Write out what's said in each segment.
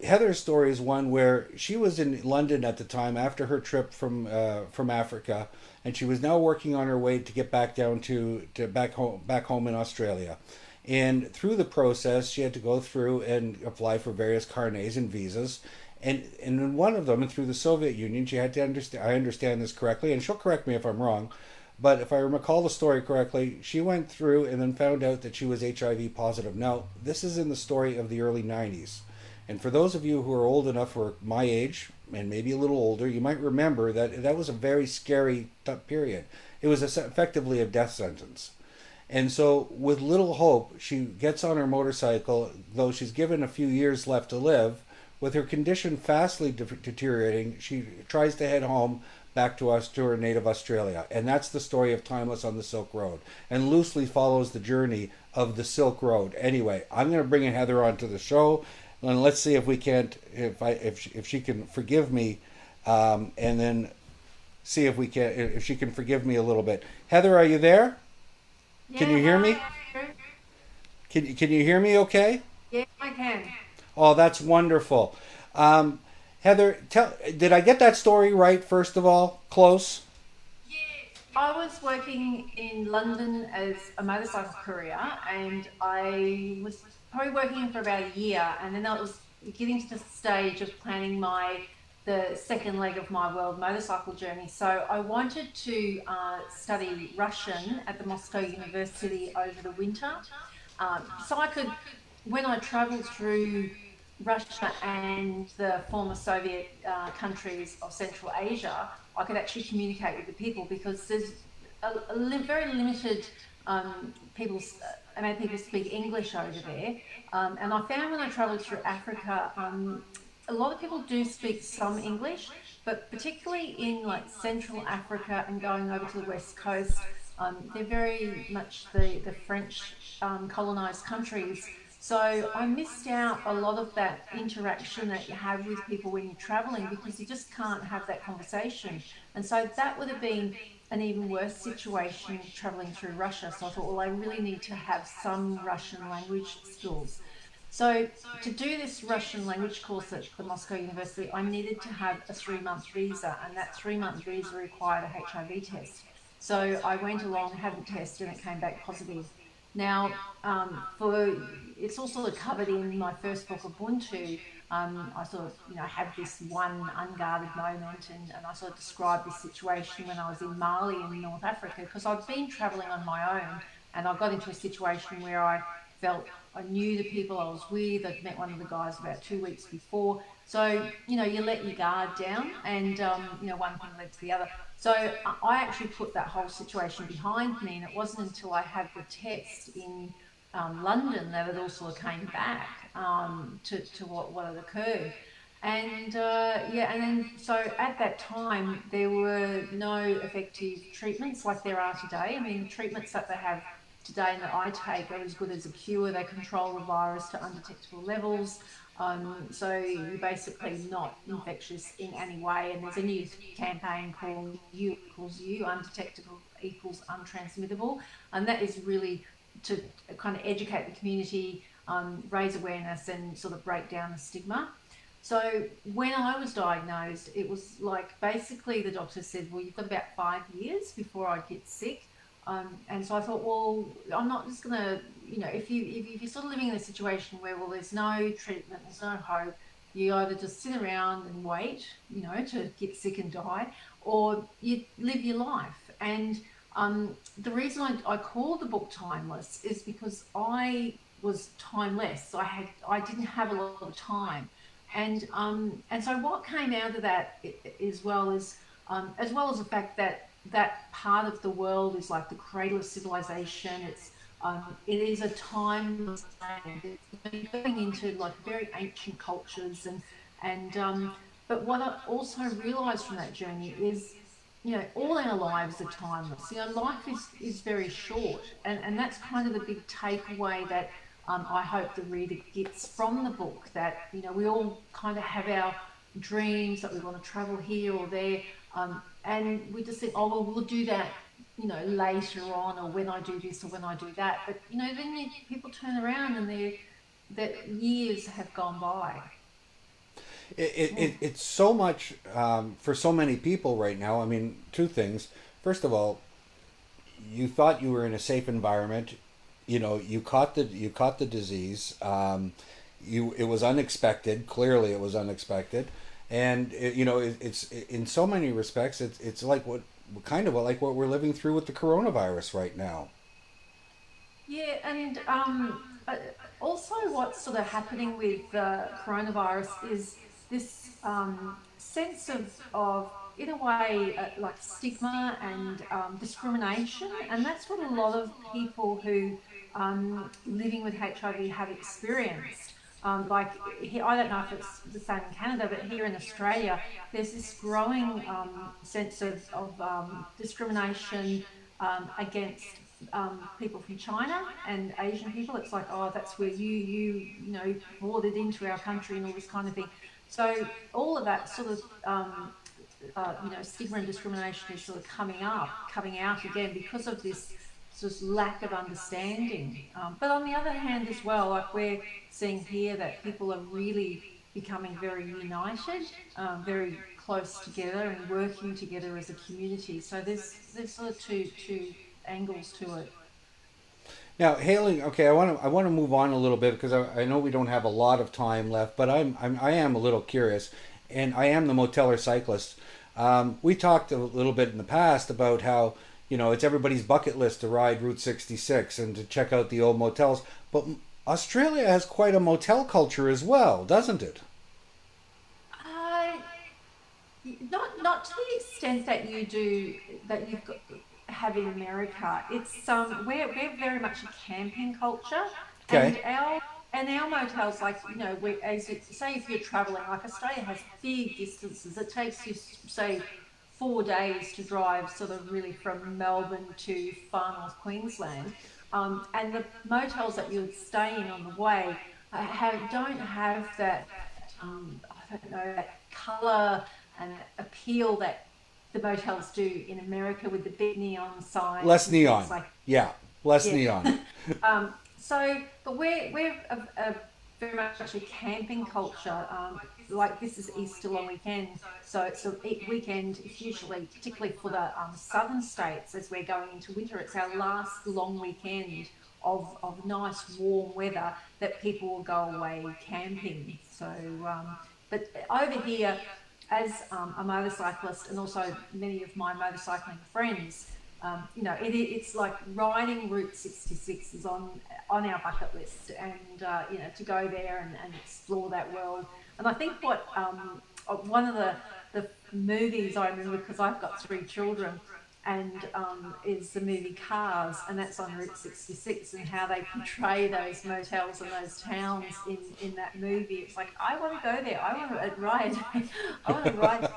Heather's story is one where she was in London at the time after her trip from Africa, and she was now working on her way to get back down to back home in Australia. And through the process, she had to go through and apply for various carnets and visas. And in one of them, and through the Soviet Union, she had to understand. I understand this correctly, and she'll correct me if I'm wrong. But if I recall the story correctly, she went through and then found out that she was HIV positive. Now, this is in the story of the early 90s. And for those of you who are old enough for my age, and maybe a little older, you might remember that that was a very scary period. It was effectively a death sentence. And so, with little hope, she gets on her motorcycle, though she's given a few years left to live. With her condition fastly deteriorating, she tries to head home back to us to her native Australia. And that's the story of Timeless on the Silk Road, and loosely follows the journey of the Silk Road. Anyway, I'm going to bring Heather onto the show, and let's see if we can't, if she can forgive me, and then see if we can, if she can forgive me a little bit. Heather, are you there? Can you Yeah, hear me? hi. Andrew. Can you hear me? Okay. Yeah, I can. Oh, that's wonderful. Um, Heather, did I get that story right? First of all, close. I was working in London as a motorcycle courier, and I was probably working for about a year, and then I was getting to the stage of planning the second leg of my world motorcycle journey. So I wanted to study Russian at the Moscow University over the winter, so I could, when I travelled through Russia and the former Soviet countries of Central Asia, I could actually communicate with the people because there's very limited people, amount of people speak English over there. And I found when I travelled through Africa, a lot of people do speak some English, but particularly in like Central Africa and going over to the West Coast, they're very much the French colonized countries. So I missed out a lot of that interaction that you have with people when you're traveling because you just can't have that conversation. And so that would have been an even worse situation traveling through Russia. So I thought, well, I really need to have some Russian language skills. So to do this Russian language course at the Moscow University, I needed to have a 3 month visa, and that 3 month visa required a HIV test. So I went along, had the test, and it came back positive. Now, for it's also covered in my first book, Ubuntu. I sort of, have this one unguarded moment, and I sort of described this situation when I was in Mali in North Africa because I'd been traveling on my own, and I got into a situation where I felt I knew the people I was with. I'd met one of the guys about 2 weeks before. So, you let your guard down, and, one thing led to the other. So I actually put that whole situation behind me, and it wasn't until I had the test in London that it all sort of came back to what had occurred. And yeah, and then so at that time, there were no effective treatments like there are today. I mean, the treatments that they have today and that I take are as good as a cure. They control the virus to undetectable levels. So you're basically not infectious in any way. And there's a new campaign called U equals U, undetectable equals untransmittable. And that is really to kind of educate the community, raise awareness, and sort of break down the stigma. So when I was diagnosed, it was like basically the doctor said, well, you've got about 5 years before I get sick. And so I thought, well, I'm not just gonna, if you're sort of living in a situation where, well, there's no treatment, there's no hope, you either just sit around and wait, to get sick and die, or you live your life. And the reason I called the book Timeless is because I was timeless. I didn't have a lot of time, and so what came out of that, as well as the fact that that part of the world is like the cradle of civilization. It is a timeless land. It's going into like very ancient cultures, and but what I also realised from that journey is, all our lives are timeless. Life is very short, and that's kind of the big takeaway that I hope the reader gets from the book. That we all kind of have our dreams that we want to travel here or there, and we just think, oh well, we'll do that, later on, or when I do this or when I do that. But then people turn around and that years have gone by. It's so much for so many people right now. I mean, two things. First of all, you thought you were in a safe environment. You know, you caught the disease. It was unexpected. Clearly, it was unexpected, and it's in so many respects. It's like what kind of like what we're living through with the coronavirus right now. Yeah, and also what's sort of happening with the coronavirus is this sense of, in a way, like stigma and discrimination, and that's what a lot of people who living with HIV have experienced. Like here, I don't know if it's the same in Canada, but here in Australia, there's this growing sense of discrimination against people from China and Asian people. It's like, oh, that's where you boarded into our country and all this kind of thing. So all of that sort of stigma and discrimination is sort of coming out again because of this sort of lack of understanding. But on the other hand, as well, like we're seeing here that people are really becoming very united, very close together, and working together as a community. So there's sort of two angles to it. Now, hailing. Okay, I want to move on a little bit because I know we don't have a lot of time left, but I am a little curious, and I am the moteller cyclist. We talked a little bit in the past about how it's everybody's bucket list to ride Route 66 and to check out the old motels, but Australia has quite a motel culture as well, doesn't it? Uh, not to the extent that you do that you've got have in America. It's we're very much a camping culture, Okay. and our motels, like we, as you say, if you're traveling, like Australia has big distances. It takes you say 4 days to drive, sort of really from Melbourne to far north Queensland, and the motels that you're staying on the way don't have that I don't know, that colour and appeal that the motels do in America with the big neon signs Less and things neon. like, Yeah, less yeah. neon. But we're a very much a camping culture. Like this is Easter long weekend, so it's a weekend. It's usually, particularly for the southern states, as we're going into winter, it's our last long weekend of nice warm weather that people will go away camping. So, but over here, as a motorcyclist and also many of my motorcycling friends, it's like riding Route 66 is on our bucket list, and to go there and explore that world. And I think what one of the movies I remember, because I've got three children, and is the movie Cars, and that's on Route 66, and how they portray those motels and those towns in that movie. It's like I want to go there. I want to ride. I want to ride.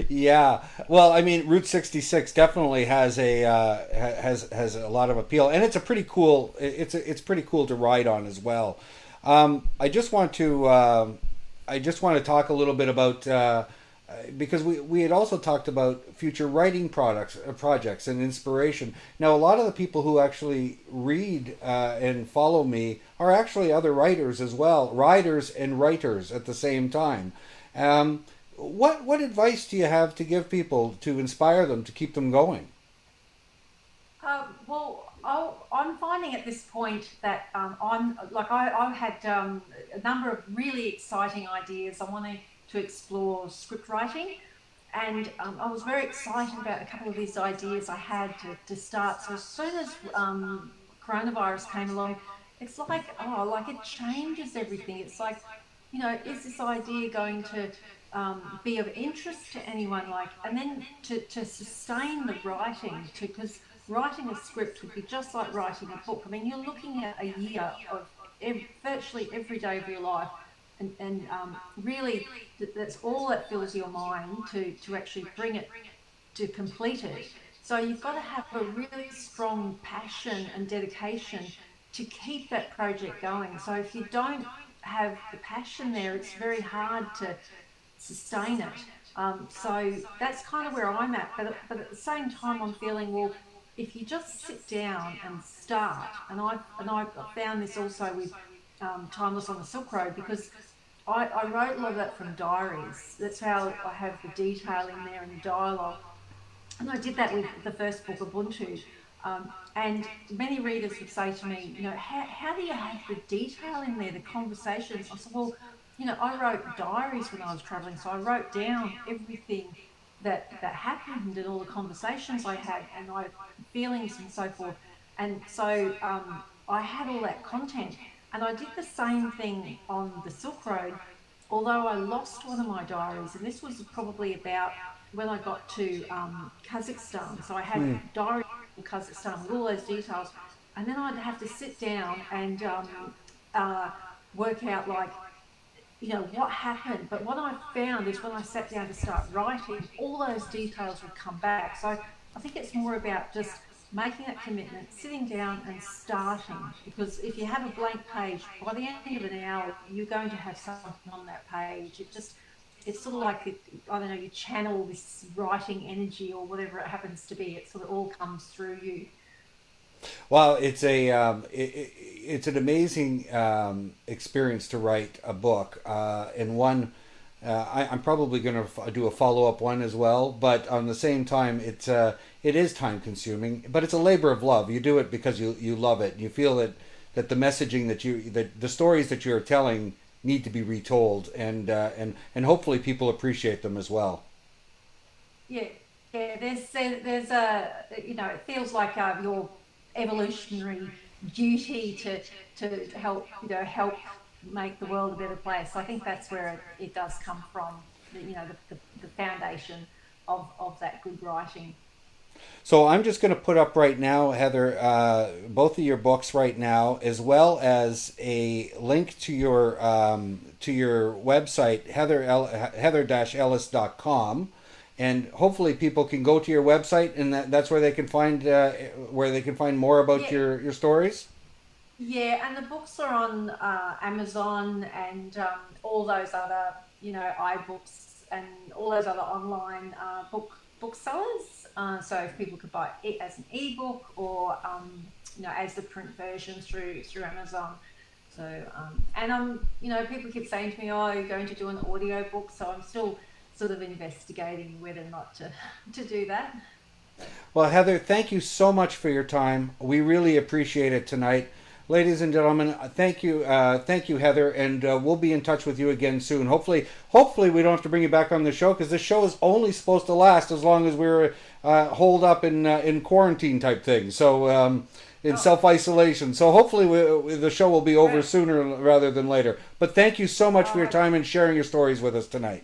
Yeah. Well, I mean, Route 66 definitely has has a lot of appeal, and it's a pretty cool. It's pretty cool to ride on as well. I just want to talk a little bit about because we had also talked about future writing projects and inspiration. Now, a lot of the people who actually read and follow me are actually other writers as well, writers and writers at the same time. Um, what advice do you have to give people to inspire them to keep them going? I'm finding at this point that I had a number of really exciting ideas. I wanted to explore script writing, and I was very excited about a couple of these ideas I had to start. So as soon as coronavirus came along, it's like, oh, like it changes everything. It's like, is this idea going to be of interest to anyone? Like, and then to sustain the writing, because writing a script would be just like writing a book. I mean, you're looking at a year of virtually every day of your life, and really that's all that fills your mind to actually bring it to complete it. So you've got to have a really strong passion and dedication to keep that project going. So if you don't have the passion there, it's very hard to sustain it. So that's kind of where I'm at. But at the same time, I'm feeling, well, if you just sit down and start, and I found this also with Timeless on the Silk Road, because I wrote a lot of that from diaries. That's how I have the detail in there and the dialogue. And I did that with the first book, Ubuntu. And many readers would say to me, how do you have the detail in there, the conversations? I said, well, I wrote diaries when I was traveling, so I wrote down everything that happened and all the conversations I had and my feelings and so forth. And so I had all that content. And I did the same thing on the Silk Road, although I lost one of my diaries, and this was probably about when I got to Kazakhstan. So I had diaries from Kazakhstan with all those details, and then I'd have to sit down and uh, work out, like, what happened. But what I found is when I sat down to start writing, all those details would come back. So I think it's more about just making that commitment, sitting down and starting. Because if you have a blank page, by the end of an hour, you're going to have something on that page. It's sort of like, I don't know, you channel this writing energy or whatever it happens to be. It sort of all comes through you. Well, it's an amazing experience to write a book, and one I'm probably going to do a follow up one as well. But on the same time, it is time consuming, but it's a labor of love. You do it because you love it. You feel that the messaging that the stories that you're telling need to be retold, and hopefully people appreciate them as well. Yeah, yeah. There's a, it feels like your evolutionary duty to help, help make the world a better place. I think that's where it does come from. The foundation of that good writing. So I'm just going to put up right now, Heather, both of your books right now, as well as a link to your website, heather-ellis.com, and hopefully people can go to your website, and that's where they can find more about Yeah, your stories. yeah, and the books are on Amazon and all those other, iBooks and all those other online booksellers. So if people could buy it as an ebook or as the print version through Amazon. So and people keep saying to me, "Oh, you're going to do an audio book." So I'm still sort of investigating whether or not to do that. Well, Heather, thank you so much for your time. We really appreciate it tonight. Ladies and gentlemen, thank you, Heather, and we'll be in touch with you again soon. Hopefully, we don't have to bring you back on the show because this show is only supposed to last as long as we're holed up in quarantine type thing. So in Oh, self isolation. So hopefully, the show will be over great. sooner rather than later. But thank you so much All for your right. time and sharing your stories with us tonight.